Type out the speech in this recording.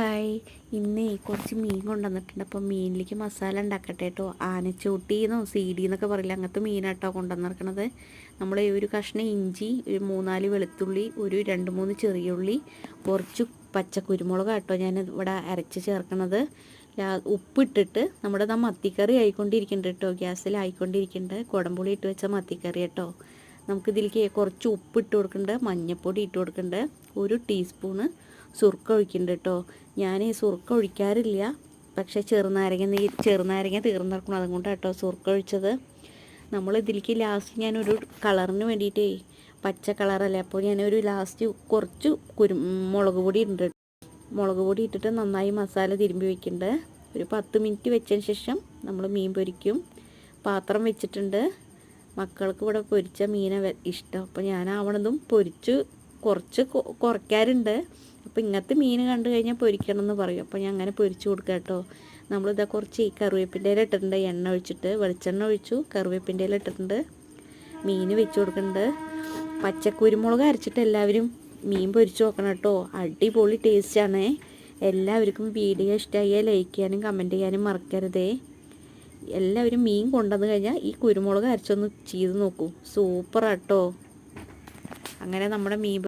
Hi, ഇന്ന് കുറച്ച് മീൻ കൊണ്ടുവന്നിട്ടുണ്ട്. അപ്പോൾ മീനിലേക്ക് മസാല ഉണ്ടാക്കട്ടെ കേട്ടോ. ആനച്ചൂട്ടിന്നോ സീഡിന്നൊക്കെ പറയില്ല, അങ്ങനത്തെ മീനാട്ടോ കൊണ്ടുവന്നിരിക്കണത്. നമ്മൾ ഒരു കഷ്ണം ഇഞ്ചി, ഒരു 3-4 വെളുത്തുള്ളി, ഒരു 2-3 ചെറിയ ഉള്ളി, കുറച്ച് പച്ചക്കുരുമുളക് കേട്ടോ ഞാൻ ഇവിടെ അരച്ച് ചേർക്കണത്. ഉപ്പിട്ടിട്ട് നമ്മുടെ മത്തിക്കറി ആയിക്കൊണ്ടിരിക്കുന്നുണ്ട് കേട്ടോ, ഗ്യാസിൽ ആയിക്കൊണ്ടിരിക്കുന്നുണ്ട്. കുടംപുളി ഇട്ട് വെച്ച മത്തിക്കറി കേട്ടോ. നമുക്കിതിലേക്ക് കുറച്ച് ഉപ്പിട്ട് കൊടുക്കുന്നുണ്ട്, മഞ്ഞൾപ്പൊടി ഇട്ട് കൊടുക്കുന്നുണ്ട്, 1 ടീസ്പൂണ് സുർക്ക ഒഴിക്കുന്നുണ്ട് കേട്ടോ. ഞാൻ സുർക്ക ഒഴിക്കാറില്ല, പക്ഷേ ചെറുനാരങ്ങ തീർന്നിറക്കണം, അതുകൊണ്ട് കേട്ടോ സുർക്ക ഒഴിച്ചത്. നമ്മളിതിലേക്ക് ലാസ്റ്റ് ഞാനൊരു കളറിന് വേണ്ടിയിട്ടേ, പച്ച കളറല്ലേ, അപ്പോൾ ഞാനൊരു ലാസ്റ്റ് കുറച്ച് മുളക് പൊടി ഉണ്ട്. മുളക് പൊടി ഇട്ടിട്ട് നന്നായി മസാല തിരുമ്പി വയ്ക്കുന്നുണ്ട്. ഒരു 10 മിനിറ്റ് വെച്ചതിന് ശേഷം നമ്മൾ മീൻ പൊരിക്കും. പാത്രം വെച്ചിട്ടുണ്ട്. മക്കൾക്ക് ഇവിടെ പൊരിച്ച മീനാണ് ഇഷ്ടം, അപ്പോൾ ഞാനാവണതും പൊരിച്ച് കുറയ്ക്കാറുണ്ട്. അപ്പോൾ ഇങ്ങനത്തെ മീൻ കണ്ടു കഴിഞ്ഞാൽ പൊരിക്കണം എന്ന് പറയും, അപ്പോൾ ഞാൻ അങ്ങനെ പൊരിച്ച് കൊടുക്കാം കേട്ടോ. നമ്മളിതാ കുറച്ച് ഈ കറിവേപ്പിൻ്റെ ഇല ഇട്ടിട്ടുണ്ട്, എണ്ണ ഒഴിച്ചിട്ട് വെളിച്ചെണ്ണ ഒഴിച്ചു, കറിവേപ്പിൻ്റെ ഇല ഇട്ടിട്ടുണ്ട്, മീൻ വെച്ച് കൊടുക്കുന്നുണ്ട്. പച്ചക്കുരുമുളക് അരച്ചിട്ട് എല്ലാവരും മീൻ പൊരിച്ച് നോക്കണം കേട്ടോ, അടിപൊളി ടേസ്റ്റാണ്. എല്ലാവർക്കും വീഡിയോ ഇഷ്ടമായാൽ ലൈക്ക് ചെയ്യാനും കമൻറ്റ് ചെയ്യാനും മറക്കരുതേ. എല്ലാവരും മീൻ കൊണ്ടുവന്ന് കഴിഞ്ഞാൽ ഈ കുരുമുളക് അരച്ചൊന്ന് ചെയ്ത് നോക്കൂ, സൂപ്പറാട്ടോ. അങ്ങനെ നമ്മുടെ മീൻ